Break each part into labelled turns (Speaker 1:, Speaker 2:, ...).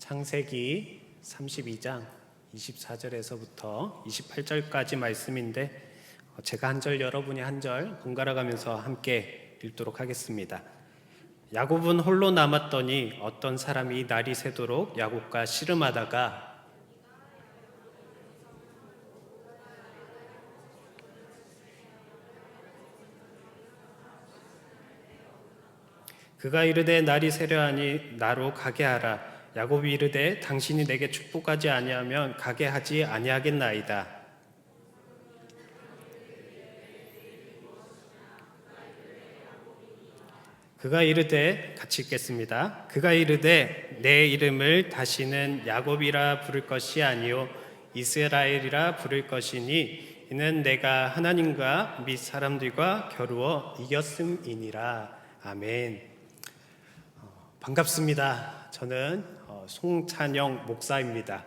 Speaker 1: 창세기 32장 24절에서부터 28절까지 말씀인데 제가 한 절 여러분이 한 절 번갈아 가면서 함께 읽도록 하겠습니다. 야곱은 홀로 남았더니 어떤 사람이 날이 새도록 야곱과 씨름하다가 그가 이르되 날이 새려하니 나로 가게 하라. 야곱이 이르되 당신이 내게 축복하지 아니하면 가게 하지 아니하겠나이다. 그가 이르되, 같이 읽겠습니다. 그가 이르되 내 이름을 다시는 야곱이라 부를 것이 아니요 이스라엘이라 부를 것이니 이는 내가 하나님과 및 사람들과 겨루어 이겼음이니라. 아멘. 반갑습니다. 저는 송찬영 목사입니다.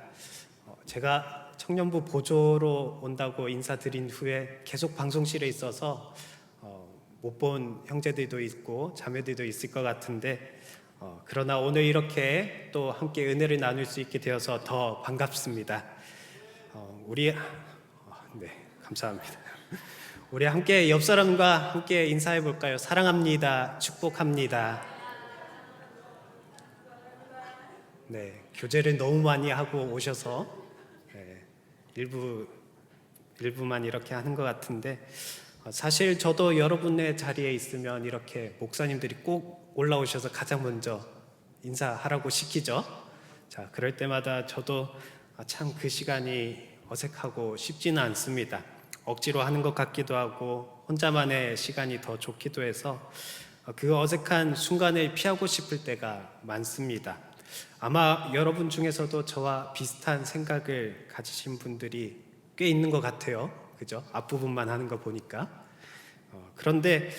Speaker 1: 제가 청년부 보조로 온다고 인사드린 후에 계속 방송실에 있어서 못 본 형제들도 있고 자매들도 있을 것 같은데 그러나 오늘 이렇게 또 함께 은혜를 나눌 수 있게 되어서 더 반갑습니다. 네, 감사합니다. 우리 함께 옆 사람과 함께 인사해 볼까요? 사랑합니다. 축복합니다. 네, 교제를 너무 많이 하고 오셔서 일부만 이렇게 하는 것 같은데 사실 저도 여러분의 자리에 있으면 이렇게 목사님들이 꼭 올라오셔서 가장 먼저 인사하라고 시키죠. 자, 그럴 때마다 저도 참 그 시간이 어색하고 쉽지는 않습니다. 억지로 하는 것 같기도 하고 혼자만의 시간이 더 좋기도 해서 그 어색한 순간을 피하고 싶을 때가 많습니다. 아마 여러분 중에서도 저와 비슷한 생각을 가지신 분들이 꽤 있는 것 같아요. 그죠? 앞부분만 하는 거 보니까. 그런데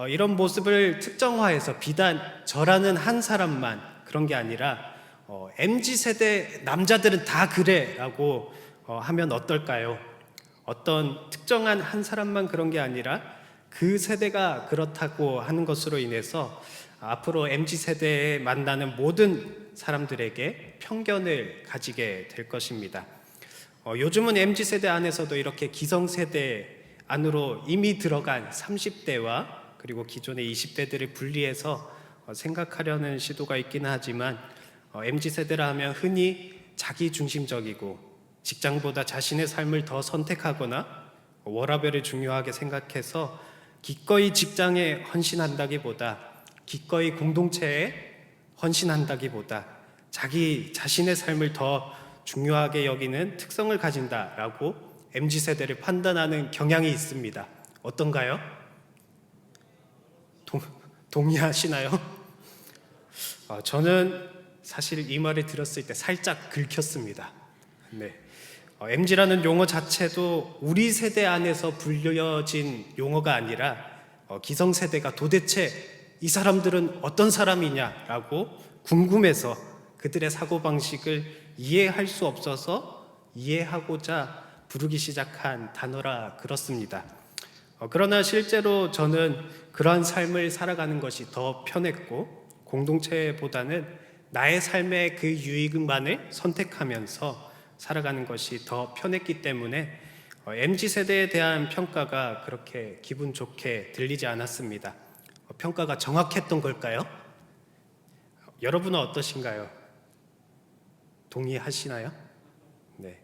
Speaker 1: 이런 모습을 특정화해서 비단 저라는 한 사람만 그런 게 아니라 MZ세대 남자들은 다 그래 라고 하면 어떨까요? 어떤 특정한 한 사람만 그런 게 아니라 그 세대가 그렇다고 하는 것으로 인해서 앞으로 MZ세대에 만나는 모든 사람들에게 편견을 가지게 될 것입니다. 요즘은 MZ세대 안에서도 이렇게 기성세대 안으로 이미 들어간 30대와 그리고 기존의 20대들을 분리해서 생각하려는 시도가 있기는 하지만 MZ세대라 하면 흔히 자기중심적이고 직장보다 자신의 삶을 더 선택하거나 워라밸을 중요하게 생각해서 기꺼이 직장에 헌신한다기보다 기꺼이 공동체에 헌신한다기보다 자기 자신의 삶을 더 중요하게 여기는 특성을 가진다라고 MZ세대를 판단하는 경향이 있습니다. 어떤가요? 동의하시나요? 저는 사실 이 말을 들었을 때 살짝 긁혔습니다. 네. MZ라는 용어 자체도 우리 세대 안에서 불려진 용어가 아니라 기성세대가 도대체 이 사람들은 어떤 사람이냐라고 궁금해서 그들의 사고방식을 이해할 수 없어서 이해하고자 부르기 시작한 단어라 그렇습니다. 그러나 실제로 저는 그러한 삶을 살아가는 것이 더 편했고 공동체보다는 나의 삶의 그 유익만을 선택하면서 살아가는 것이 더 편했기 때문에 MZ세대에 대한 평가가 그렇게 기분 좋게 들리지 않았습니다. 평가가 정확했던 걸까요? 여러분은 어떠신가요? 동의하시나요? 네.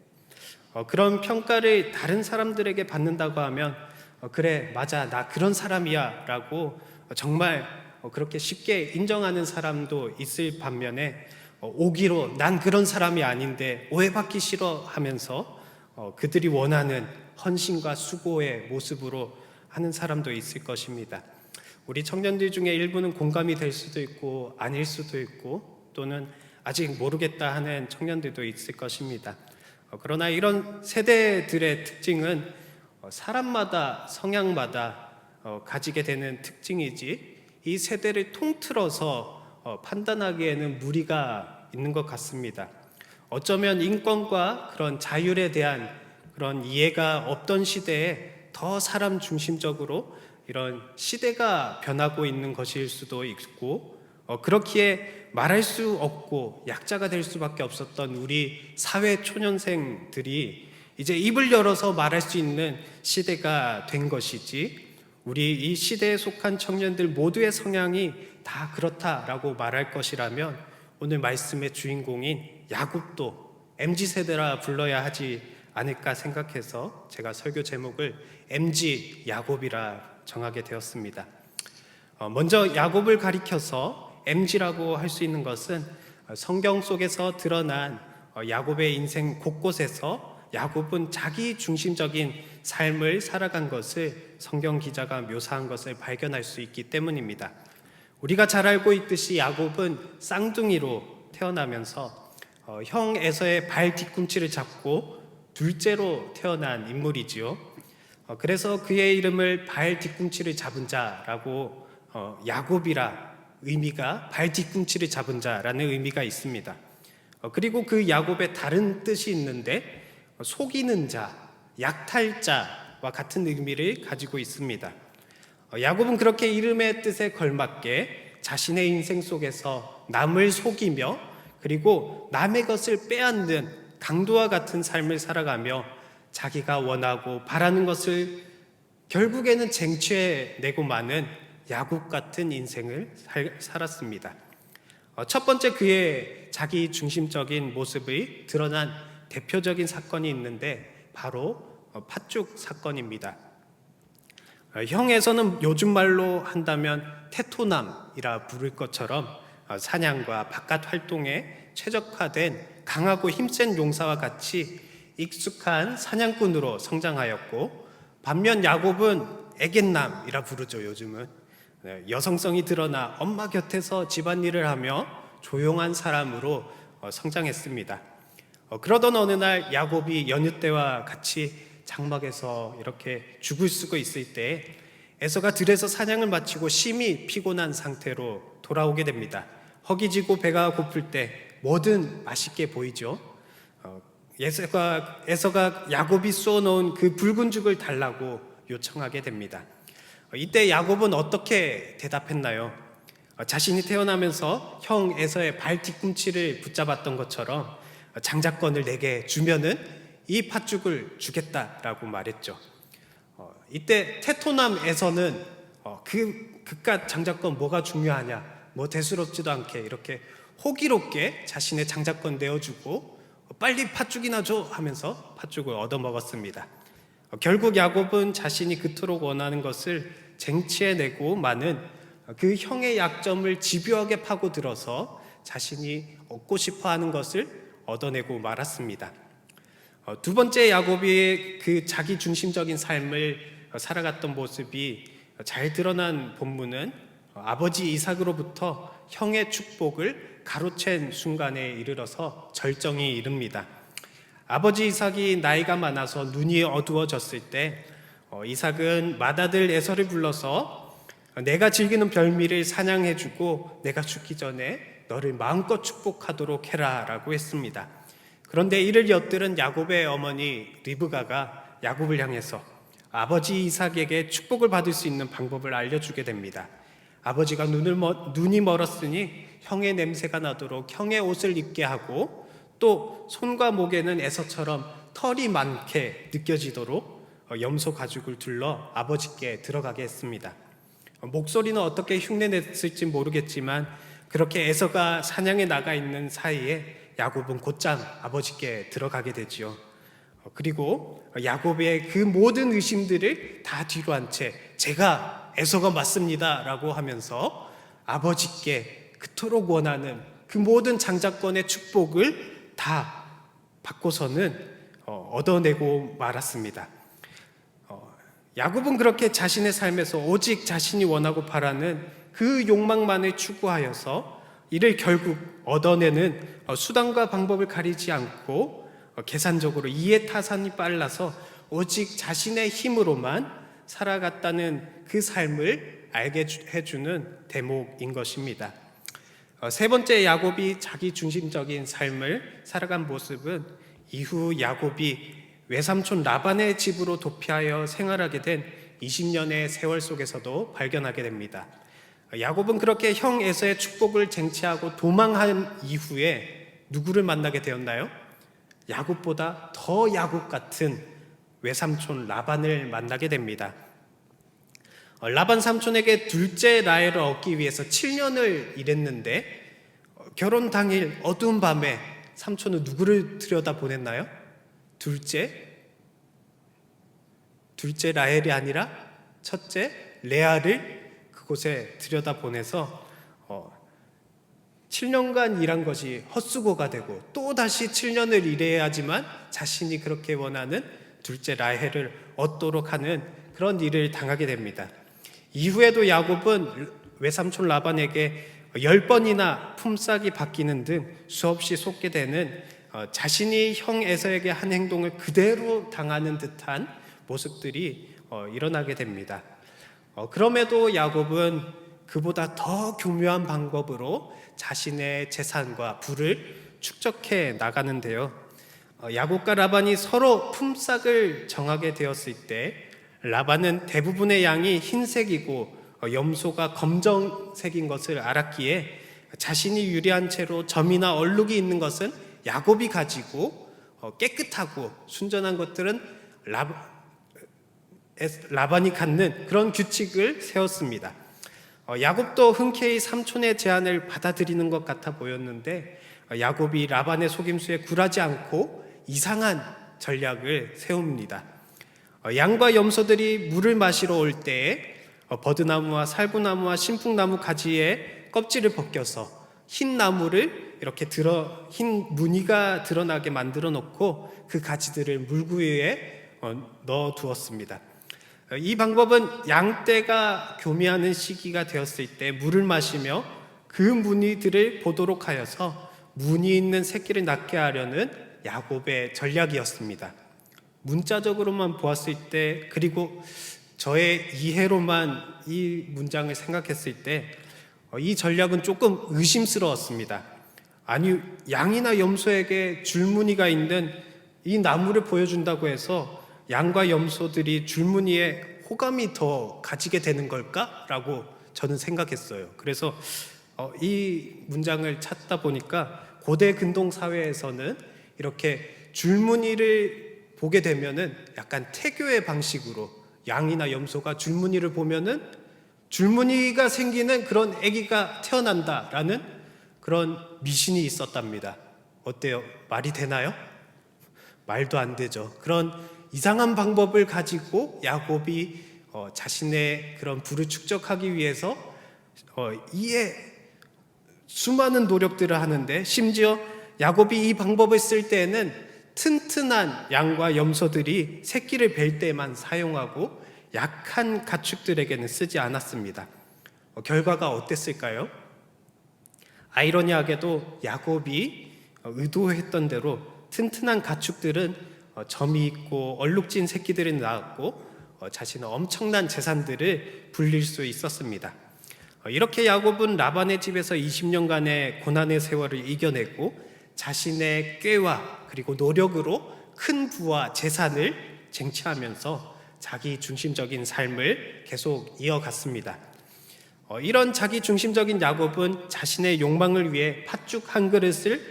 Speaker 1: 그런 평가를 다른 사람들에게 받는다고 하면 그래, 맞아, 나 그런 사람이야 라고 정말 그렇게 쉽게 인정하는 사람도 있을 반면에 오기로 난 그런 사람이 아닌데 오해받기 싫어 하면서 그들이 원하는 헌신과 수고의 모습으로 하는 사람도 있을 것입니다. 우리 청년들 중에 일부는 공감이 될 수도 있고 아닐 수도 있고 또는 아직 모르겠다 하는 청년들도 있을 것입니다. 그러나 이런 세대들의 특징은 사람마다 성향마다 가지게 되는 특징이지 이 세대를 통틀어서 판단하기에는 무리가 있는 것 같습니다. 어쩌면 인권과 그런 자율에 대한 그런 이해가 없던 시대에 더 사람 중심적으로 이런 시대가 변하고 있는 것일 수도 있고 그렇기에 말할 수 없고 약자가 될 수밖에 없었던 우리 사회 초년생들이 이제 입을 열어서 말할 수 있는 시대가 된 것이지, 우리 이 시대에 속한 청년들 모두의 성향이 다 그렇다라고 말할 것이라면 오늘 말씀의 주인공인 야곱도 MZ세대라 불러야 하지 않을까 생각해서 제가 설교 제목을 MZ 야곱이라 정하게 되었습니다. 먼저 야곱을 가리켜서 MZ라고 할 수 있는 것은 성경 속에서 드러난 야곱의 인생 곳곳에서 야곱은 자기 중심적인 삶을 살아간 것을 성경 기자가 묘사한 것을 발견할 수 있기 때문입니다. 우리가 잘 알고 있듯이 야곱은 쌍둥이로 태어나면서 형 에서의 발 뒤꿈치를 잡고 둘째로 태어난 인물이지요. 그래서 그의 이름을 발 뒤꿈치를 잡은 자라고 야곱이라 의미가 발 뒤꿈치를 잡은 자라는 의미가 있습니다. 그리고 그 야곱의 다른 뜻이 있는데 속이는 자, 약탈자와 같은 의미를 가지고 있습니다. 야곱은 그렇게 이름의 뜻에 걸맞게 자신의 인생 속에서 남을 속이며 그리고 남의 것을 빼앗는 강도와 같은 삶을 살아가며 자기가 원하고 바라는 것을 결국에는 쟁취해내고 마는 야곱 같은 인생을 살았습니다. 첫 번째 그의 자기 중심적인 모습이 드러난 대표적인 사건이 있는데 바로 팥죽 사건입니다. 형에서는 요즘 말로 한다면 테토남이라 부를 것처럼 사냥과 바깥 활동에 최적화된 강하고 힘센 용사와 같이 익숙한 사냥꾼으로 성장하였고, 반면 야곱은 애견남이라 부르죠. 요즘은 여성성이 드러나 엄마 곁에서 집안일을 하며 조용한 사람으로 성장했습니다. 그러던 어느 날 야곱이 연휴 때와 같이 장막에서 이렇게 죽을 쓰고 있을 때 에서가 들에서 사냥을 마치고 심히 피곤한 상태로 돌아오게 됩니다. 허기지고 배가 고플 때 뭐든 맛있게 보이죠. 에서가 야곱이 쏘아놓은 그 붉은 죽을 달라고 요청하게 됩니다. 이때 야곱은 어떻게 대답했나요? 자신이 태어나면서 형 에서의 발 뒤꿈치를 붙잡았던 것처럼 장자권을 내게 주면은 이 팥죽을 주겠다라고 말했죠. 이때 테토남에서는 그깟 장자권 뭐가 중요하냐, 뭐 대수롭지도 않게 이렇게 호기롭게 자신의 장자권 내어주고 빨리 팥죽이나 줘 하면서 팥죽을 얻어먹었습니다. 결국 야곱은 자신이 그토록 원하는 것을 쟁취해내고 마는 그 형의 약점을 집요하게 파고들어서 자신이 얻고 싶어하는 것을 얻어내고 말았습니다. 두 번째 야곱이 그 자기 중심적인 삶을 살아갔던 모습이 잘 드러난 본문은 아버지 이삭으로부터 형의 축복을 가로챈 순간에 이르러서 절정이 이릅니다. 아버지 이삭이 나이가 많아서 눈이 어두워졌을 때 이삭은 맏아들 에서를 불러서 내가 즐기는 별미를 사냥해주고 내가 죽기 전에 너를 마음껏 축복하도록 해라 라고 했습니다. 그런데 이를 엿들은 야곱의 어머니 리브가가 야곱을 향해서 아버지 이삭에게 축복을 받을 수 있는 방법을 알려주게 됩니다. 아버지가 눈이 멀었으니 형의 냄새가 나도록 형의 옷을 입게 하고 또 손과 목에는 에서처럼 털이 많게 느껴지도록 염소 가죽을 둘러 아버지께 들어가게 했습니다. 목소리는 어떻게 흉내냈을지 모르겠지만 그렇게 에서가 사냥에 나가 있는 사이에 야곱은 곧장 아버지께 들어가게 되지요. 그리고 야곱의 그 모든 의심들을 다 뒤로 한 채 제가 에서가 맞습니다 라고 하면서 아버지께 그토록 원하는 그 모든 장자권의 축복을 다 받고서는 얻어내고 말았습니다. 야곱은 그렇게 자신의 삶에서 오직 자신이 원하고 바라는 그 욕망만을 추구하여서 이를 결국 얻어내는 수단과 방법을 가리지 않고 계산적으로 이해타산이 빨라서 오직 자신의 힘으로만 살아갔다는 그 삶을 알게 해주는 대목인 것입니다. 세 번째 야곱이 자기 중심적인 삶을 살아간 모습은 이후 야곱이 외삼촌 라반의 집으로 도피하여 생활하게 된 20년의 세월 속에서도 발견하게 됩니다. 야곱은 그렇게 형 에서의 축복을 쟁취하고 도망한 이후에 누구를 만나게 되었나요? 야곱보다 더 야곱 같은 외삼촌 라반을 만나게 됩니다. 라반 삼촌에게 둘째 라헬을 얻기 위해서 7년을 일했는데 결혼 당일 어두운 밤에 삼촌은 누구를 들여다보냈나요? 둘째 라헬이 아니라 첫째 레아를 그곳에 들여다보내서 7년간 일한 것이 헛수고가 되고 또 다시 7년을 일해야지만 자신이 그렇게 원하는 둘째 라헬을 얻도록 하는 그런 일을 당하게 됩니다. 이후에도 야곱은 외삼촌 라반에게 10번이나 품삯이 바뀌는 등 수없이 속게 되는 자신이 형 에서에게 한 행동을 그대로 당하는 듯한 모습들이 일어나게 됩니다. 그럼에도 야곱은 그보다 더 교묘한 방법으로 자신의 재산과 부를 축적해 나가는데요. 야곱과 라반이 서로 품삯을 정하게 되었을 때 라반은 대부분의 양이 흰색이고 염소가 검정색인 것을 알았기에 자신이 유리한 채로 점이나 얼룩이 있는 것은 야곱이 가지고 깨끗하고 순전한 것들은 라반이 갖는 그런 규칙을 세웠습니다. 야곱도 흔쾌히 삼촌의 제안을 받아들이는 것 같아 보였는데 야곱이 라반의 속임수에 굴하지 않고 이상한 전략을 세웁니다. 양과 염소들이 물을 마시러 올 때에 버드나무와 살구나무와 신풍나무 가지에 껍질을 벗겨서 흰 나무를 이렇게 흰 무늬가 드러나게 만들어 놓고 그 가지들을 물구유에 넣어 두었습니다. 이 방법은 양떼가 교미하는 시기가 되었을 때 물을 마시며 그 무늬들을 보도록 하여서 무늬 있는 새끼를 낳게 하려는 야곱의 전략이었습니다. 문자적으로만 보았을 때 그리고 저의 이해로만 이 문장을 생각했을 때 이 전략은 조금 의심스러웠습니다. 아니, 양이나 염소에게 줄무늬가 있는 이 나무를 보여준다고 해서 양과 염소들이 줄무늬에 호감이 더 가지게 되는 걸까? 라고 저는 생각했어요. 그래서 이 문장을 찾다 보니까 고대 근동 사회에서는 이렇게 줄무늬를 보게 되면은 약간 태교의 방식으로 양이나 염소가 줄무늬를 보면은 줄무늬가 생기는 그런 아기가 태어난다라는 그런 미신이 있었답니다. 어때요? 말이 되나요? 말도 안 되죠. 그런 이상한 방법을 가지고 야곱이 자신의 그런 부를 축적하기 위해서 이에 수많은 노력들을 하는데 심지어 야곱이 이 방법을 쓸 때에는 튼튼한 양과 염소들이 새끼를 뵐 때만 사용하고 약한 가축들에게는 쓰지 않았습니다. 결과가 어땠을까요? 아이러니하게도 야곱이 의도했던 대로 튼튼한 가축들은 점이 있고 얼룩진 새끼들이 낳았고 자신의 엄청난 재산들을 불릴 수 있었습니다. 이렇게 야곱은 라반의 집에서 20년간의 고난의 세월을 이겨내고 자신의 꾀와 그리고 노력으로 큰 부와 재산을 쟁취하면서 자기 중심적인 삶을 계속 이어갔습니다. 이런 자기 중심적인 야곱은 자신의 욕망을 위해 팥죽 한 그릇을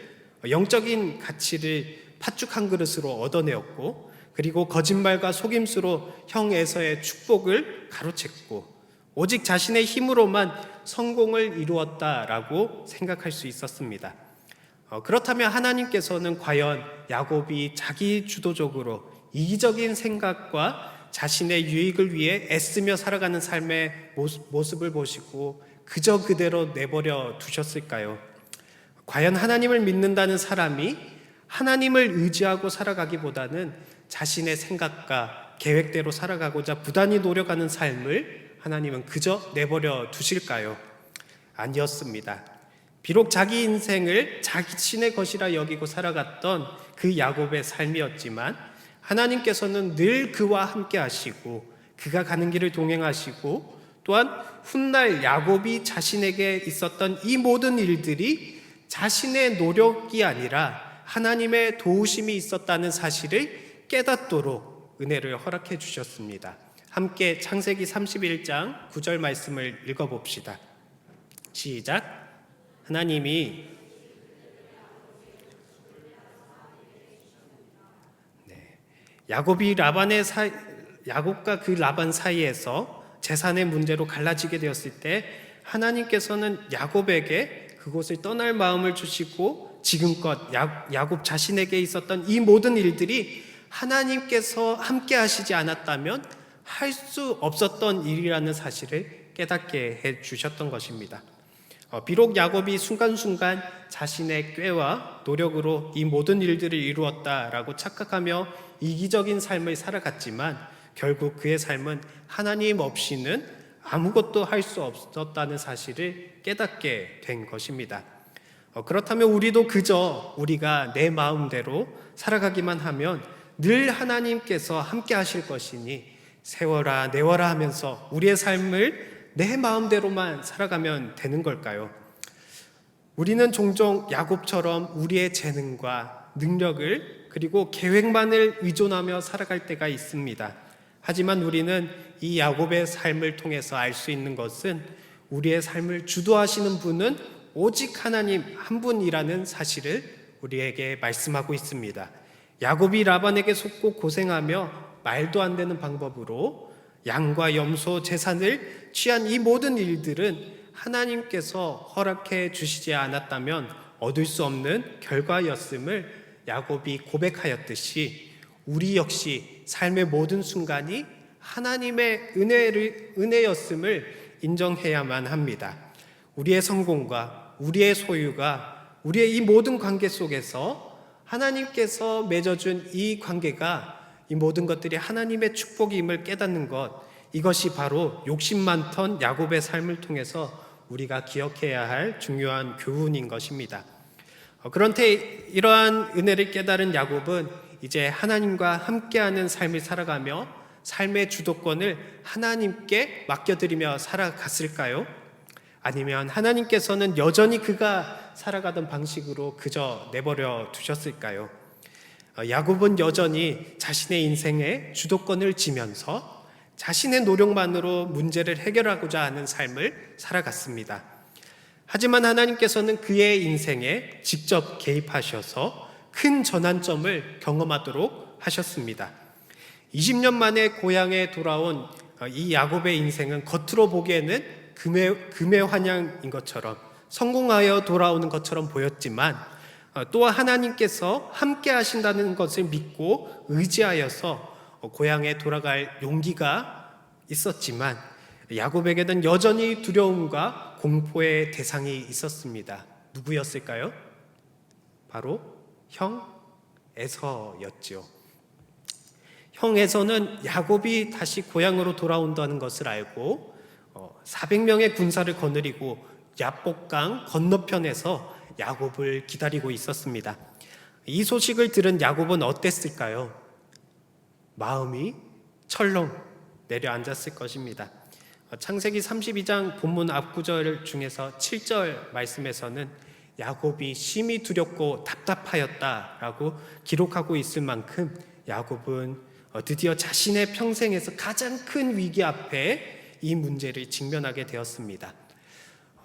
Speaker 1: 영적인 가치를 팥죽 한 그릇으로 얻어내었고 그리고 거짓말과 속임수로 형 에서의 축복을 가로챘고 오직 자신의 힘으로만 성공을 이루었다라고 생각할 수 있었습니다. 그렇다면 하나님께서는 과연 야곱이 자기 주도적으로 이기적인 생각과 자신의 유익을 위해 애쓰며 살아가는 삶의 모습을 보시고 그저 그대로 내버려 두셨을까요? 과연 하나님을 믿는다는 사람이 하나님을 의지하고 살아가기보다는 자신의 생각과 계획대로 살아가고자 부단히 노력하는 삶을 하나님은 그저 내버려 두실까요? 아니었습니다. 비록 자기 인생을 자신의 것이라 여기고 살아갔던 그 야곱의 삶이었지만 하나님께서는 늘 그와 함께 하시고 그가 가는 길을 동행하시고 또한 훗날 야곱이 자신에게 있었던 이 모든 일들이 자신의 노력이 아니라 하나님의 도우심이 있었다는 사실을 깨닫도록 은혜를 허락해 주셨습니다. 함께 창세기 31장 9절 말씀을 읽어봅시다. 시작. 하나님이 야곱과 그 라반 사이에서 재산의 문제로 갈라지게 되었을 때 하나님께서는 야곱에게 그곳을 떠날 마음을 주시고 지금껏 야곱 자신에게 있었던 이 모든 일들이 하나님께서 함께 하시지 않았다면 할 수 없었던 일이라는 사실을 깨닫게 해 주셨던 것입니다. 비록 야곱이 순간순간 자신의 꾀와 노력으로 이 모든 일들을 이루었다라고 착각하며 이기적인 삶을 살아갔지만 결국 그의 삶은 하나님 없이는 아무것도 할 수 없었다는 사실을 깨닫게 된 것입니다. 그렇다면 우리도 그저 우리가 내 마음대로 살아가기만 하면 늘 하나님께서 함께 하실 것이니 세워라 내워라 하면서 우리의 삶을 내 마음대로만 살아가면 되는 걸까요? 우리는 종종 야곱처럼 우리의 재능과 능력을 그리고 계획만을 의존하며 살아갈 때가 있습니다. 하지만 우리는 이 야곱의 삶을 통해서 알 수 있는 것은 우리의 삶을 주도하시는 분은 오직 하나님 한 분이라는 사실을 우리에게 말씀하고 있습니다. 야곱이 라반에게 속고 고생하며 말도 안 되는 방법으로 양과 염소 재산을 취한 이 모든 일들은 하나님께서 허락해 주시지 않았다면 얻을 수 없는 결과였음을 야곱이 고백하였듯이 우리 역시 삶의 모든 순간이 하나님의 은혜였음을 인정해야만 합니다. 우리의 성공과 우리의 소유가 우리의 이 모든 관계 속에서 하나님께서 맺어준 이 관계가 이 모든 것들이 하나님의 축복임을 깨닫는 것, 이것이 바로 욕심 많던 야곱의 삶을 통해서 우리가 기억해야 할 중요한 교훈인 것입니다. 그런데 이러한 은혜를 깨달은 야곱은 이제 하나님과 함께하는 삶을 살아가며 삶의 주도권을 하나님께 맡겨드리며 살아갔을까요? 아니면 하나님께서는 여전히 그가 살아가던 방식으로 그저 내버려 두셨을까요? 야곱은 여전히 자신의 인생의 주도권을 지면서 자신의 노력만으로 문제를 해결하고자 하는 삶을 살아갔습니다. 하지만 하나님께서는 그의 인생에 직접 개입하셔서 큰 전환점을 경험하도록 하셨습니다. 20년 만에 고향에 돌아온 이 야곱의 인생은 겉으로 보기에는 금의 환양인 것처럼 성공하여 돌아오는 것처럼 보였지만 또한 하나님께서 함께 하신다는 것을 믿고 의지하여서 고향에 돌아갈 용기가 있었지만 야곱에게는 여전히 두려움과 공포의 대상이 있었습니다. 누구였을까요? 바로 형 에서였죠. 형 에서는 야곱이 다시 고향으로 돌아온다는 것을 알고 400명의 군사를 거느리고 야복강 건너편에서 야곱을 기다리고 있었습니다. 이 소식을 들은 야곱은 어땠을까요? 마음이 철렁 내려앉았을 것입니다. 창세기 32장 본문 앞구절 중에서 7절 말씀에서는 야곱이 심히 두렵고 답답하였다라고 기록하고 있을 만큼 야곱은 드디어 자신의 평생에서 가장 큰 위기 앞에 이 문제를 직면하게 되었습니다.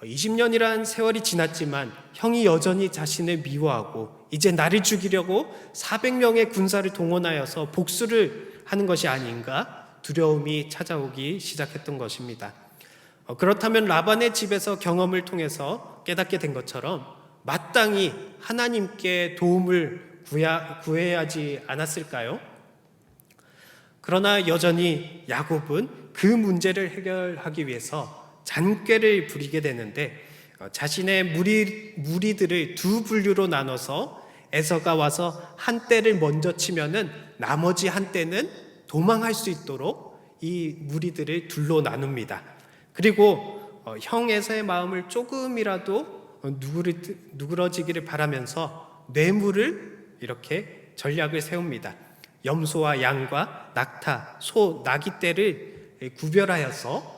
Speaker 1: 20년이란 세월이 지났지만 형이 여전히 자신을 미워하고 이제 나를 죽이려고 400명의 군사를 동원하여서 복수를 하는 것이 아닌가 두려움이 찾아오기 시작했던 것입니다. 그렇다면 라반의 집에서 경험을 통해서 깨닫게 된 것처럼 마땅히 하나님께 도움을 구해야 하지 않았을까요? 그러나 여전히 야곱은 그 문제를 해결하기 위해서 잔꾀를 부리게 되는데 자신의 무리들을 두 분류로 나눠서 에서가 와서 한 떼를 먼저 치면은 나머지 한 떼는 도망할 수 있도록 이 무리들을 둘로 나눕니다. 그리고 형 에서의 마음을 조금이라도 누그러지기를 바라면서 뇌물을 이렇게 전략을 세웁니다. 염소와 양과 낙타, 소, 나귀 떼를 구별하여서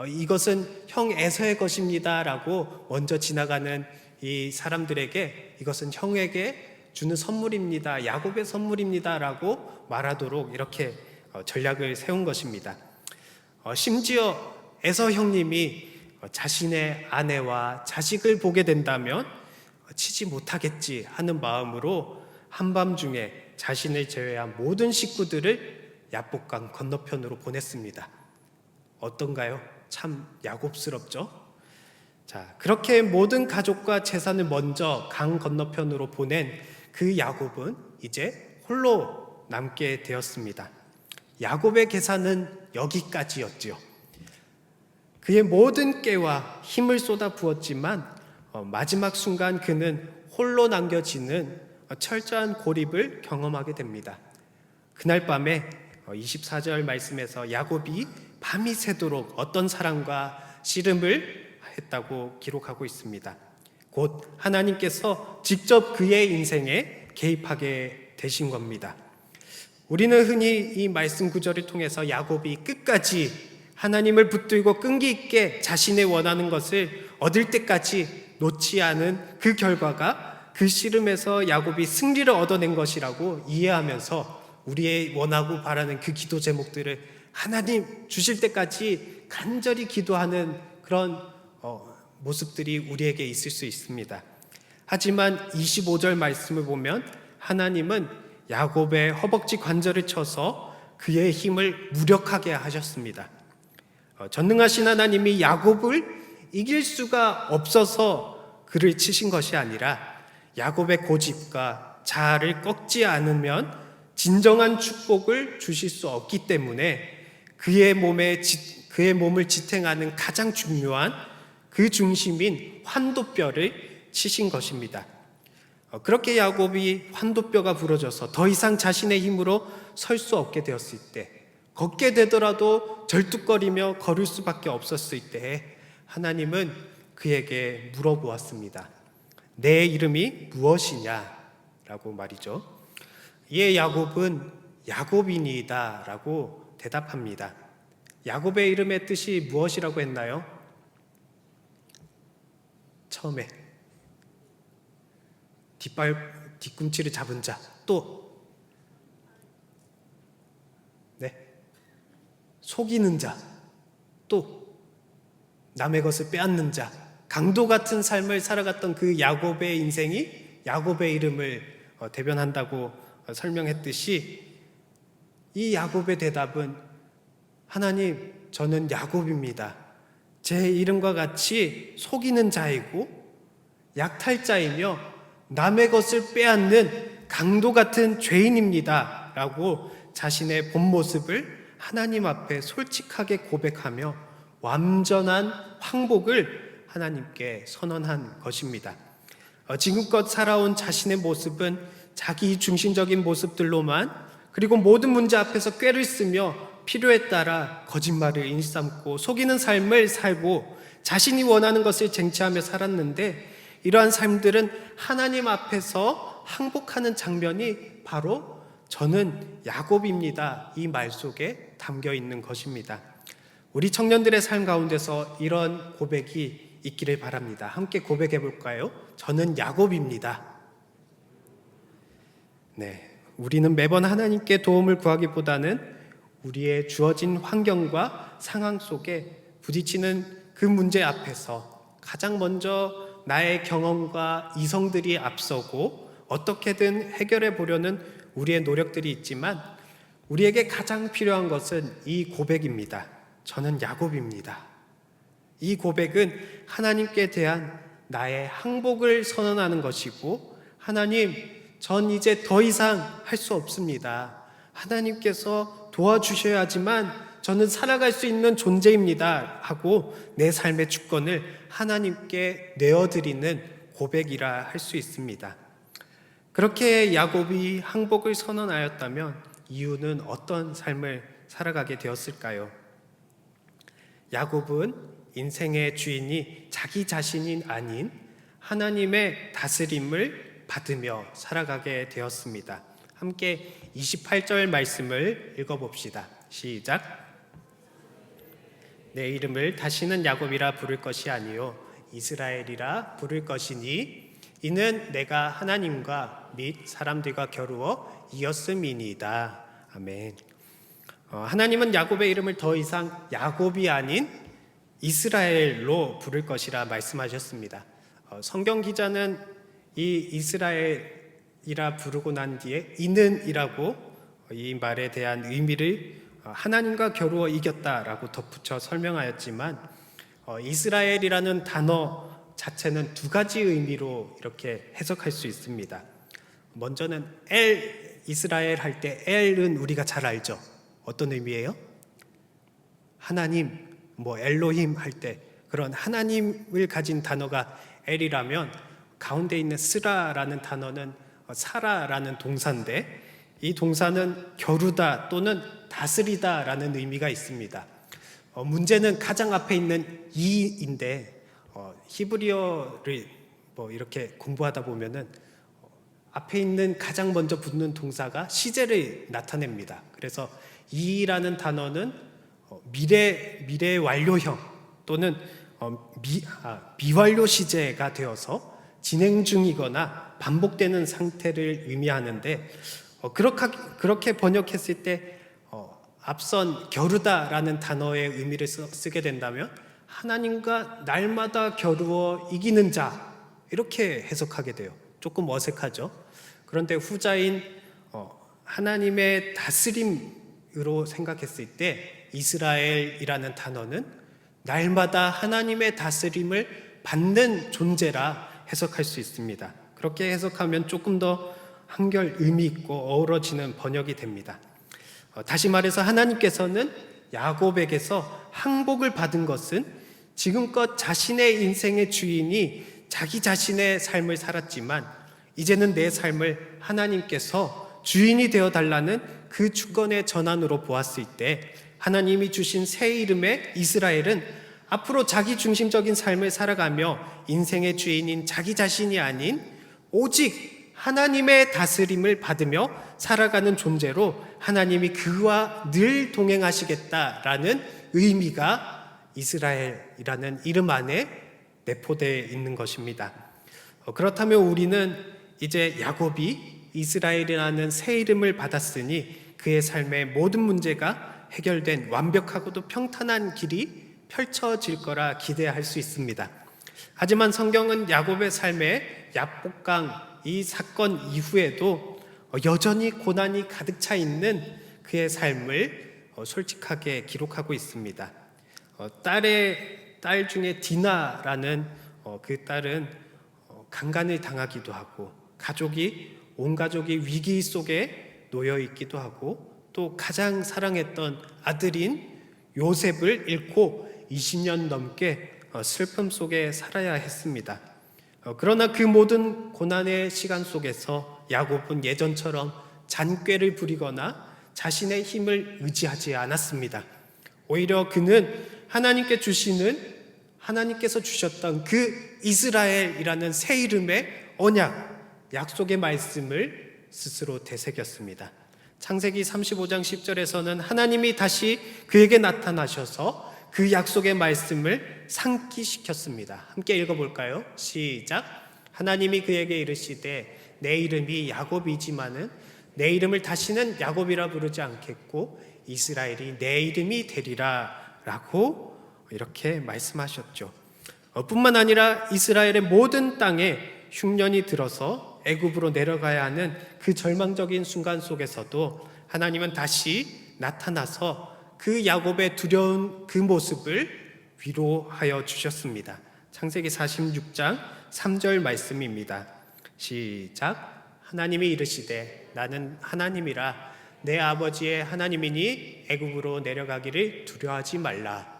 Speaker 1: 이것은 형 에서의 것입니다라고 먼저 지나가는 이 사람들에게 이것은 형에게 주는 선물입니다. 야곱의 선물입니다라고 말하도록 이렇게 전략을 세운 것입니다. 심지어 에서 형님이 자신의 아내와 자식을 보게 된다면 치지 못하겠지 하는 마음으로 한밤중에 자신을 제외한 모든 식구들을 야복강 건너편으로 보냈습니다. 어떤가요? 참 야곱스럽죠? 자, 그렇게 모든 가족과 재산을 먼저 강 건너편으로 보낸 그 야곱은 이제 홀로 남게 되었습니다. 야곱의 계산은 여기까지였지요. 그의 모든 깨와 힘을 쏟아 부었지만 마지막 순간 그는 홀로 남겨지는 철저한 고립을 경험하게 됩니다. 그날 밤에 24절 말씀에서 야곱이 밤이 새도록 어떤 사랑과 씨름을 했다고 기록하고 있습니다. 곧 하나님께서 직접 그의 인생에 개입하게 되신 겁니다. 우리는 흔히 이 말씀 구절을 통해서 야곱이 끝까지 하나님을 붙들고 끈기 있게 자신의 원하는 것을 얻을 때까지 놓지 않은 그 결과가 그 씨름에서 야곱이 승리를 얻어낸 것이라고 이해하면서 우리의 원하고 바라는 그 기도 제목들을 하나님 주실 때까지 간절히 기도하는 그런 모습들이 우리에게 있을 수 있습니다. 하지만 25절 말씀을 보면 하나님은 야곱의 허벅지 관절을 쳐서 그의 힘을 무력하게 하셨습니다. 전능하신 하나님이 야곱을 이길 수가 없어서 그를 치신 것이 아니라 야곱의 고집과 자아를 꺾지 않으면 진정한 축복을 주실 수 없기 때문에 그의 몸을 지탱하는 가장 중요한 그 중심인 환도뼈를 치신 것입니다. 그렇게 야곱이 환도뼈가 부러져서 더 이상 자신의 힘으로 설 수 없게 되었을 때, 걷게 되더라도 절뚝거리며 걸을 수밖에 없었을 때에 하나님은 그에게 물어보았습니다. 내 이름이 무엇이냐? 라고 말이죠. 이에 야곱은 야곱이니이다 라고 대답합니다. 야곱의 이름의 뜻이 무엇이라고 했나요? 처음에 뒤꿈치를 잡은 자, 또 속이는 자, 또 남의 것을 빼앗는 자, 강도 같은 삶을 살아갔던 그 야곱의 인생이 야곱의 이름을 대변한다고 설명했듯이 이 야곱의 대답은 하나님, 저는 야곱입니다. 제 이름과 같이 속이는 자이고 약탈자이며 남의 것을 빼앗는 강도 같은 죄인입니다 라고 자신의 본 모습을 하나님 앞에 솔직하게 고백하며 완전한 황복을 하나님께 선언한 것입니다. 지금껏 살아온 자신의 모습은 자기 중심적인 모습들로만, 그리고 모든 문제 앞에서 꾀를 쓰며 필요에 따라 거짓말을 일삼고 속이는 삶을 살고 자신이 원하는 것을 쟁취하며 살았는데, 이러한 삶들은 하나님 앞에서 항복하는 장면이 바로 저는 야곱입니다 이 말 속에 담겨 있는 것입니다. 우리 청년들의 삶 가운데서 이런 고백이 있기를 바랍니다. 함께 고백해 볼까요? 저는 야곱입니다. 네, 우리는 매번 하나님께 도움을 구하기보다는 우리의 주어진 환경과 상황 속에 부딪히는 그 문제 앞에서 가장 먼저 나의 경험과 이성들이 앞서고 어떻게든 해결해 보려는 우리의 노력들이 있지만, 우리에게 가장 필요한 것은 이 고백입니다. 저는 야곱입니다. 이 고백은 하나님께 대한 나의 항복을 선언하는 것이고, 하나님, 전 이제 더 이상 할 수 없습니다. 하나님께서 도와주셔야 하지만 저는 살아갈 수 있는 존재입니다 하고 내 삶의 주권을 하나님께 내어드리는 고백이라 할 수 있습니다. 그렇게 야곱이 항복을 선언하였다면 이유는 어떤 삶을 살아가게 되었을까요? 야곱은 인생의 주인이 자기 자신이 아닌 하나님의 다스림을 받으며 살아가게 되었습니다. 함께 28절 말씀을 읽어봅시다. 시작. 내 이름을 다시는 야곱이라 부를 것이 아니요 이스라엘이라 부를 것이니 이는 내가 하나님과 및 사람들과 겨루어 이었음이니이다. 아멘. 하나님은 야곱의 이름을 더 이상 야곱이 아닌 이스라엘로 부를 것이라 말씀하셨습니다. 성경 기자는 이 이스라엘이라 부르고 난 뒤에 이는이라고 이 말에 대한 의미를 하나님과 겨루어 이겼다라고 덧붙여 설명하였지만 이스라엘이라는 단어 자체는 두 가지 의미로 이렇게 해석할 수 있습니다. 먼저는 이스라엘 할 때 엘은 우리가 잘 알죠. 어떤 의미예요? 하나님, 엘로힘 할 때 그런 하나님을 가진 단어가 엘이라면 가운데 있는 스라라는 단어는 사라라는 동사인데 이 동사는 겨루다 또는 다스리다라는 의미가 있습니다. 문제는 가장 앞에 있는 이인데 히브리어를 이렇게 공부하다 보면은 앞에 있는 가장 먼저 붙는 동사가 시제를 나타냅니다. 그래서 이라는 단어는 미래 완료형 또는 미완료 시제가 되어서 진행 중이거나 반복되는 상태를 의미하는데 그렇게 번역했을 때 앞선 겨루다라는 단어의 의미를 쓰게 된다면 하나님과 날마다 겨루어 이기는 자 이렇게 해석하게 돼요. 조금 어색하죠. 그런데 후자인 하나님의 다스림으로 생각했을 때 이스라엘이라는 단어는 날마다 하나님의 다스림을 받는 존재라 해석할 수 있습니다. 그렇게 해석하면 조금 더 한결 의미 있고 어우러지는 번역이 됩니다. 다시 말해서 하나님께서는 야곱에게서 항복을 받은 것은 지금껏 자신의 인생의 주인이 자기 자신의 삶을 살았지만 이제는 내 삶을 하나님께서 주인이 되어달라는 그 주권의 전환으로 보았을 때 하나님이 주신 새 이름의 이스라엘은 앞으로 자기 중심적인 삶을 살아가며 인생의 주인인 자기 자신이 아닌 오직 하나님의 다스림을 받으며 살아가는 존재로 하나님이 그와 늘 동행하시겠다라는 의미가 이스라엘이라는 이름 안에 내포되어 있는 것입니다. 그렇다면 우리는 이제 야곱이 이스라엘이라는 새 이름을 받았으니 그의 삶의 모든 문제가 해결된 완벽하고도 평탄한 길이 펼쳐질 거라 기대할 수 있습니다. 하지만 성경은 야곱의 삶의 야복강 이 사건 이후에도 여전히 고난이 가득 차 있는 그의 삶을 솔직하게 기록하고 있습니다. 딸 중에 디나라는 그 딸은 강간을 당하기도 하고 온 가족이 위기 속에 놓여 있기도 하고 또 가장 사랑했던 아들인 요셉을 잃고 20년 넘게 슬픔 속에 살아야 했습니다. 그러나 그 모든 고난의 시간 속에서 야곱은 예전처럼 잔꾀를 부리거나 자신의 힘을 의지하지 않았습니다. 오히려 그는 하나님께서 주셨던 그 이스라엘이라는 새 이름의 언약, 약속의 말씀을 스스로 되새겼습니다. 창세기 35장 10절에서는 하나님이 다시 그에게 나타나셔서 그 약속의 말씀을 상기시켰습니다. 함께 읽어볼까요? 시작. 하나님이 그에게 이르시되 내 이름이 야곱이지만은 내 이름을 다시는 야곱이라 부르지 않겠고 이스라엘이 내 이름이 되리라 라고 이렇게 말씀하셨죠. 뿐만 아니라 이스라엘의 모든 땅에 흉년이 들어서 애굽으로 내려가야 하는 그 절망적인 순간 속에서도 하나님은 다시 나타나서 그 야곱의 두려운 그 모습을 위로하여 주셨습니다. 창세기 46장 3절 말씀입니다. 시작. 하나님이 이르시되 나는 하나님이라 내 아버지의 하나님이니 애굽으로 내려가기를 두려워하지 말라.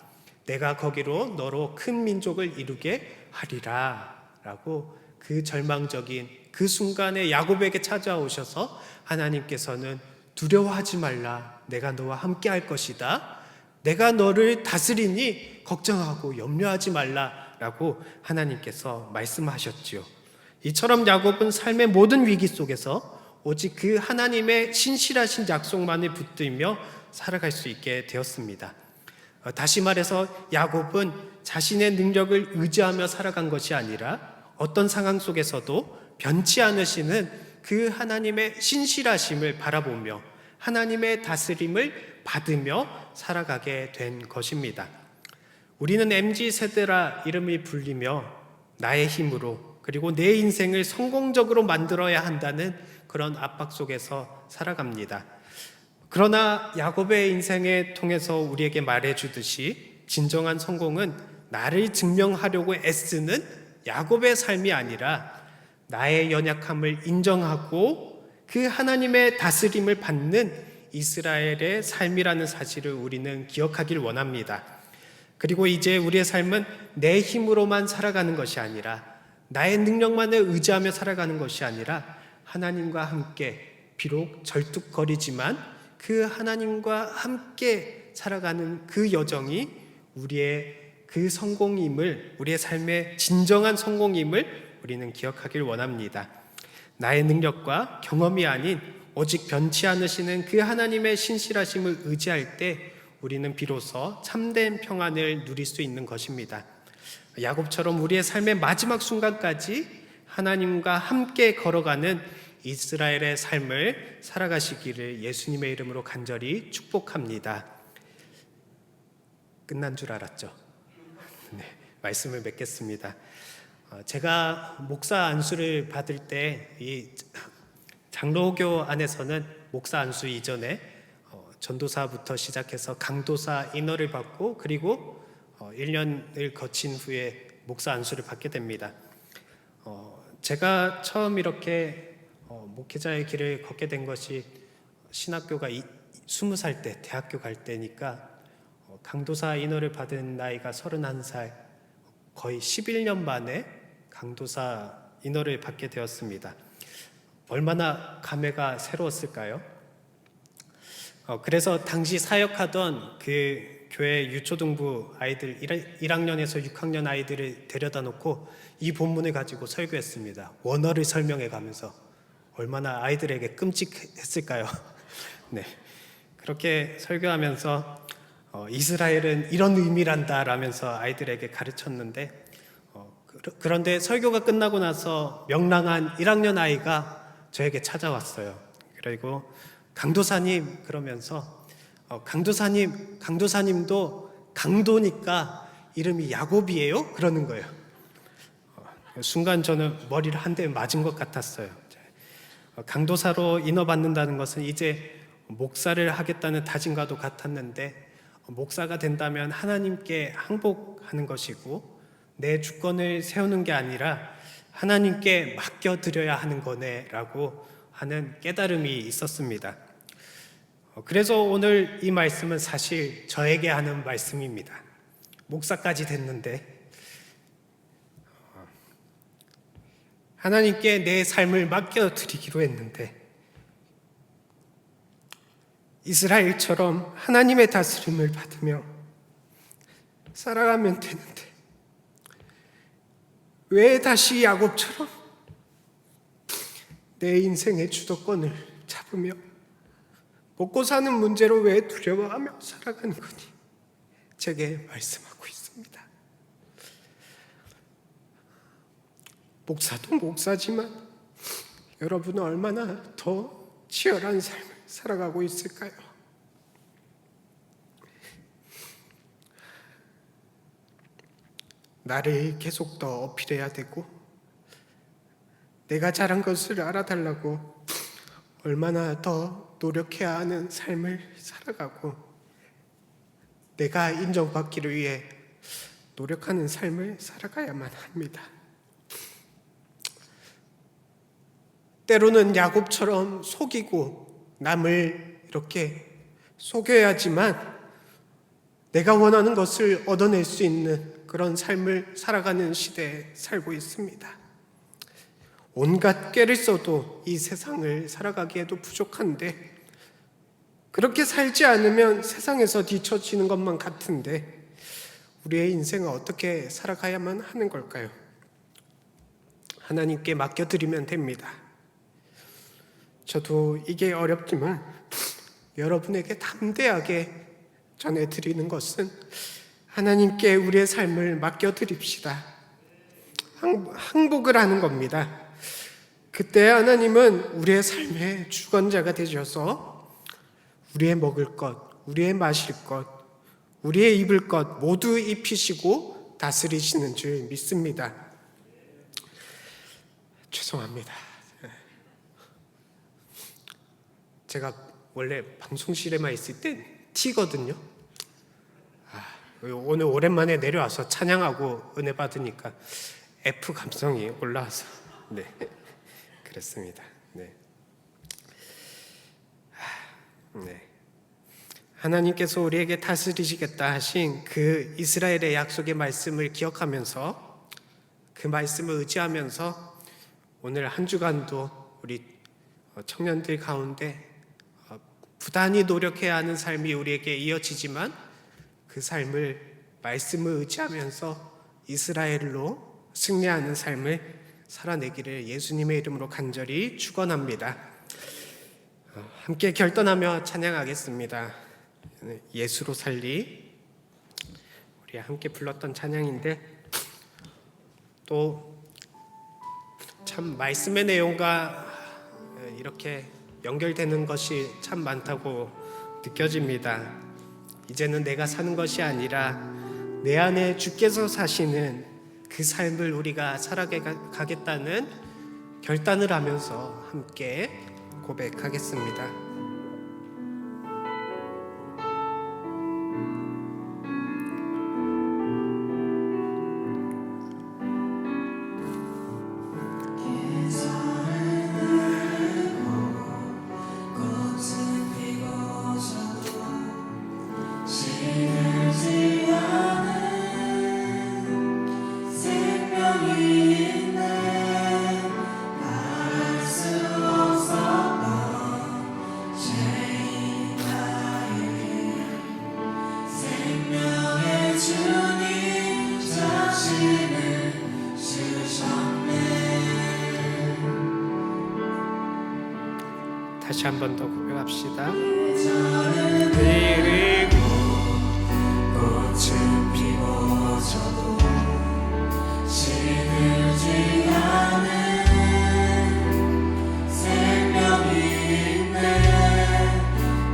Speaker 1: 내가 거기로 너로 큰 민족을 이루게 하리라 라고 그 절망적인 그 순간에 야곱에게 찾아오셔서 하나님께서는 두려워하지 말라. 내가 너와 함께 할 것이다. 내가 너를 다스리니 걱정하고 염려하지 말라 라고 하나님께서 말씀하셨지요. 이처럼 야곱은 삶의 모든 위기 속에서 오직 그 하나님의 신실하신 약속만을 붙들며 살아갈 수 있게 되었습니다. 다시 말해서 야곱은 자신의 능력을 의지하며 살아간 것이 아니라 어떤 상황 속에서도 변치 않으시는 그 하나님의 신실하심을 바라보며 하나님의 다스림을 받으며 살아가게 된 것입니다. 우리는 MZ세대라 이름이 불리며 나의 힘으로 그리고 내 인생을 성공적으로 만들어야 한다는 그런 압박 속에서 살아갑니다. 그러나 야곱의 인생을 통해서 우리에게 말해주듯이 진정한 성공은 나를 증명하려고 애쓰는 야곱의 삶이 아니라 나의 연약함을 인정하고 그 하나님의 다스림을 받는 이스라엘의 삶이라는 사실을 우리는 기억하길 원합니다. 그리고 이제 우리의 삶은 내 힘으로만 살아가는 것이 아니라 나의 능력만을 의지하며 살아가는 것이 아니라 하나님과 함께 비록 절뚝거리지만 그 하나님과 함께 살아가는 그 여정이 우리의 그 성공임을, 우리의 삶의 진정한 성공임을 우리는 기억하길 원합니다. 나의 능력과 경험이 아닌 오직 변치 않으시는 그 하나님의 신실하심을 의지할 때 우리는 비로소 참된 평안을 누릴 수 있는 것입니다. 야곱처럼 우리의 삶의 마지막 순간까지 하나님과 함께 걸어가는 이스라엘의 삶을 살아가시기를 예수님의 이름으로 간절히 축복합니다. 끝난 줄 알았죠? 네, 말씀을 맺겠습니다. 제가 목사 안수를 받을 때 이 장로교 안에서는 목사 안수 이전에 전도사부터 시작해서 강도사 인허를 받고 그리고 1년을 거친 후에 목사 안수를 받게 됩니다. 제가 처음 이렇게 목회자의 길을 걷게 된 것이 신학교가 20살 때 대학교 갈 때니까 강도사 인허를 받은 나이가 31살, 거의 11년 만에 강도사 인허를 받게 되었습니다. 얼마나 감회가 새로웠을까요? 그래서 당시 사역하던 그 교회 유초등부 아이들 1학년에서 6학년 아이들을 데려다 놓고 이 본문을 가지고 설교했습니다. 원어를 설명해 가면서 얼마나 아이들에게 끔찍했을까요? 네, 그렇게 설교하면서 이스라엘은 이런 의미란다 라면서 아이들에게 가르쳤는데 그런데 설교가 끝나고 나서 명랑한 1학년 아이가 저에게 찾아왔어요. 그리고 강도사님 그러면서 강도사님도 강도니까 이름이 야곱이에요? 그러는 거예요. 순간 저는 머리를 한 대 맞은 것 같았어요. 강도사로 인허받는다는 것은 이제 목사를 하겠다는 다짐과도 같았는데 목사가 된다면 하나님께 항복하는 것이고 내 주권을 세우는 게 아니라 하나님께 맡겨드려야 하는 거네라고 하는 깨달음이 있었습니다. 그래서 오늘 이 말씀은 사실 저에게 하는 말씀입니다. 목사까지 됐는데 하나님께 내 삶을 맡겨드리기로 했는데 이스라엘처럼 하나님의 다스림을 받으며 살아가면 되는데 왜 다시 야곱처럼 내 인생의 주도권을 잡으며 먹고 사는 문제로 왜 두려워하며 살아가는 거니? 제게 말씀하고 있습니다. 목사도 목사지만 여러분은 얼마나 더 치열한 삶을 살아가고 있을까요? 나를 계속 더 어필해야 되고 내가 잘한 것을 알아달라고 얼마나 더 노력해야 하는 삶을 살아가고 내가 인정받기를 위해 노력하는 삶을 살아가야만 합니다. 때로는 야곱처럼 속이고 남을 이렇게 속여야지만 내가 원하는 것을 얻어낼 수 있는 그런 삶을 살아가는 시대에 살고 있습니다. 온갖 꾀를 써도 이 세상을 살아가기에도 부족한데 그렇게 살지 않으면 세상에서 뒤처지는 것만 같은데 우리의 인생은 어떻게 살아가야만 하는 걸까요? 하나님께 맡겨드리면 됩니다. 저도 이게 어렵지만 여러분에게 담대하게 전해드리는 것은 하나님께 우리의 삶을 맡겨드립시다. 항복을 하는 겁니다. 그때 하나님은 우리의 삶의 주권자가 되셔서 우리의 먹을 것, 우리의 마실 것,
Speaker 2: 우리의 입을 것 모두 입히시고 다스리시는 줄 믿습니다. 죄송합니다. 제가 원래 방송실에만 있을 땐 T거든요. 오늘 오랜만에 내려와서 찬양하고 은혜 받으니까 F 감성이 올라와서 그렇습니다. 하나님께서 우리에게 다스리시겠다 하신 그 이스라엘의 약속의 말씀을 기억하면서 그 말씀을 의지하면서 오늘 한 주간도 우리 청년들 가운데 부단히 노력해야 하는 삶이 우리에게 이어지지만 그 삶을 말씀을 의지하면서 이스라엘로 승리하는 삶을 살아내기를 예수님의 이름으로 간절히 축원합니다. 함께 결단하며 찬양하겠습니다. 예수로 살리, 우리 함께 불렀던 찬양인데 또 참 말씀의 내용과 이렇게 연결되는 것이 참 많다고 느껴집니다. 이제는 내가 사는 것이 아니라 내 안에 주께서 사시는 그 삶을 우리가 살아가겠다는 결단을 하면서 함께 고백하겠습니다. 다시 한 번 더 고백합시다. 그리고 꽃은 피고 저도 시들지 않은 생명이 있네.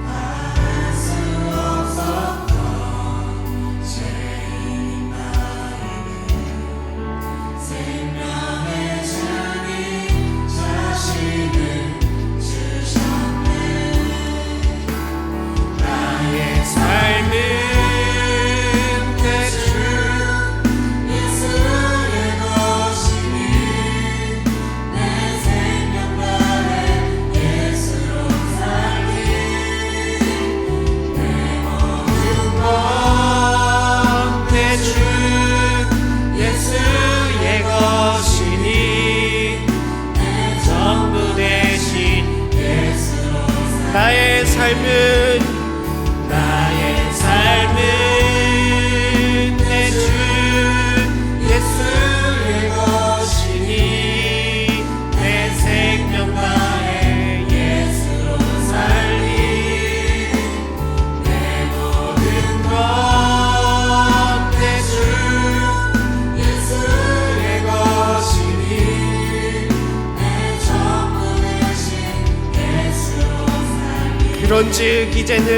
Speaker 2: 말할 수 없었던 죄인 나에게 생명의 주님 자신을 삶은 내 주 예수의 것이니 내 생명 나의 예수로 살리 내 모든 것 내 주 예수의 것이니 내 전부 대신 예수로 살리 나의 삶은 내 주 예수의 것이니 내 생명 나의 예수로 살리 내 모든 것 내 주 예수의 것이니 내 전부 되신 예수로 살리 그런즉 이제는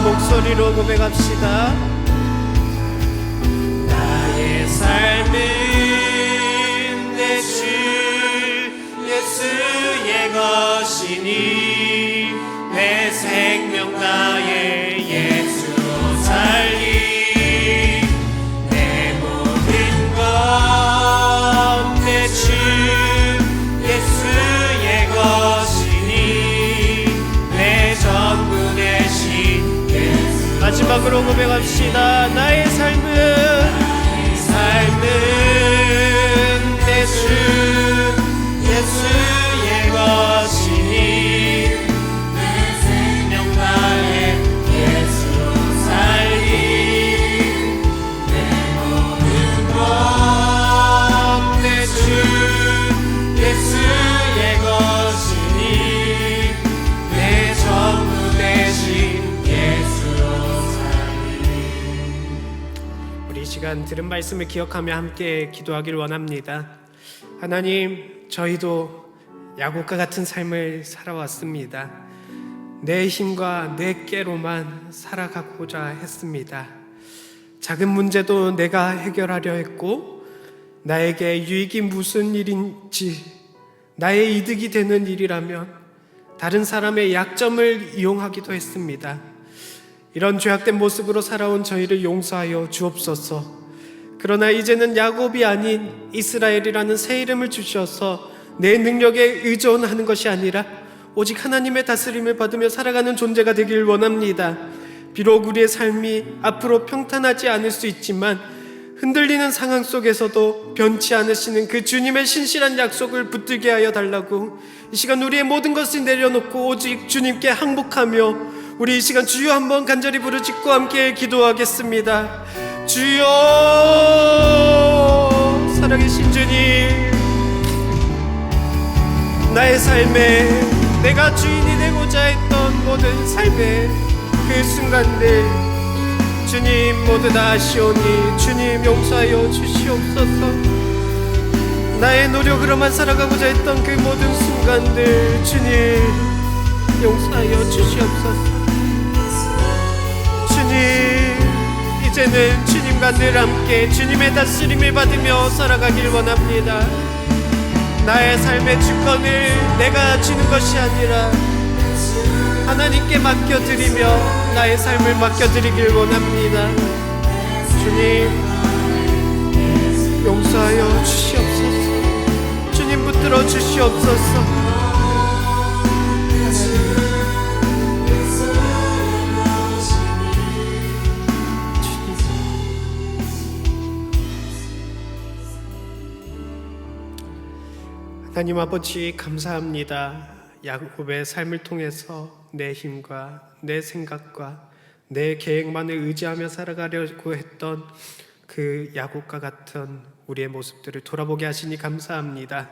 Speaker 2: 목소리로 고백합시다. 나의 삶은 내 주 예수의 것이니 내 생명 나의 예수로 살리 내 모든 것 내 주 예수의 것이니 내 전부 되신 마지막으로 고백합시다. 나의 삶은 내 주 예수의 것이니 내 생명 나의 예수로 살리 시간 들은 말씀을 기억하며 함께 기도하길 원합니다. 하나님, 저희도 야곱과 같은 삶을 살아왔습니다. 내 힘과 내 깨로만 살아가고자 했습니다. 작은 문제도 내가 해결하려 했고, 나에게 유익이 무슨 일인지, 나의 이득이 되는 일이라면 다른 사람의 약점을 이용하기도 했습니다. 이런 죄악된 모습으로 살아온 저희를 용서하여 주옵소서. 그러나 이제는 야곱이 아닌 이스라엘이라는 새 이름을 주셔서 내 능력에 의존하는 것이 아니라 오직 하나님의 다스림을 받으며 살아가는 존재가 되길 원합니다. 비록 우리의 삶이 앞으로 평탄하지 않을 수 있지만 흔들리는 상황 속에서도 변치 않으시는 그 주님의 신실한 약속을 붙들게 하여 달라고 이 시간 우리의 모든 것을 내려놓고 오직 주님께 항복하며 우리 이 시간 주여 한번 간절히 부르짖고 함께 기도하겠습니다. 주여, 살아계신 주님, 나의 삶에 내가 주인이 되고자 했던 모든 삶의 그 순간들 주님 모두 다 아시오니 주님 용서하여 주시옵소서. 나의 노력으로만 살아가고자 했던 그 모든 순간들 주님 용서하여 주시옵소서. 주님, 이제는 주님과 늘 함께 주님의 다스림을 받으며 살아가길 원합니다. 나의 삶의 주권을 내가 주는 것이 아니라 하나님께 맡겨드리며 나의 삶을 맡겨드리길 원합니다. 주님, 용서하여 주시옵소서. 주님 붙들어 주시옵소서. 하나님 아버지, 감사합니다. 야곱의 삶을 통해서 내 힘과 내 생각과 내 계획만을 의지하며 살아가려고 했던 그 야곱과 같은 우리의 모습들을 돌아보게 하시니 감사합니다.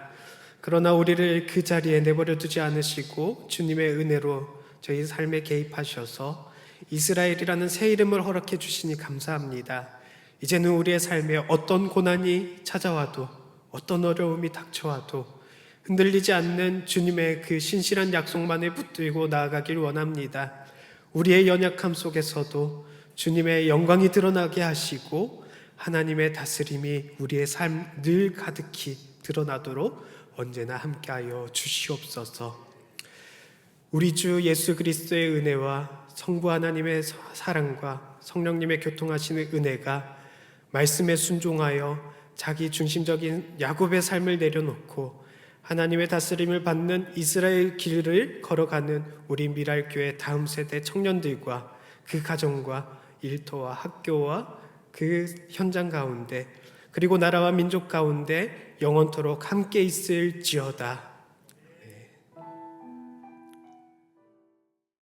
Speaker 2: 그러나 우리를 그 자리에 내버려 두지 않으시고 주님의 은혜로 저희 삶에 개입하셔서 이스라엘이라는 새 이름을 허락해 주시니 감사합니다. 이제는 우리의 삶에 어떤 고난이 찾아와도 어떤 어려움이 닥쳐와도 흔들리지 않는 주님의 그 신실한 약속만을 붙들고 나아가길 원합니다. 우리의 연약함 속에서도 주님의 영광이 드러나게 하시고 하나님의 다스림이 우리의 삶 늘 가득히 드러나도록 언제나 함께하여 주시옵소서. 우리 주 예수 그리스도의 은혜와 성부 하나님의 사랑과 성령님의 교통하시는 은혜가 말씀에 순종하여 자기 중심적인 야곱의 삶을 내려놓고 하나님의 다스림을 받는 이스라엘 길을 걸어가는 우리 미랄교회 다음 세대 청년들과 그 가정과 일터와 학교와 그 현장 가운데 그리고 나라와 민족 가운데 영원토록 함께 있을지어다.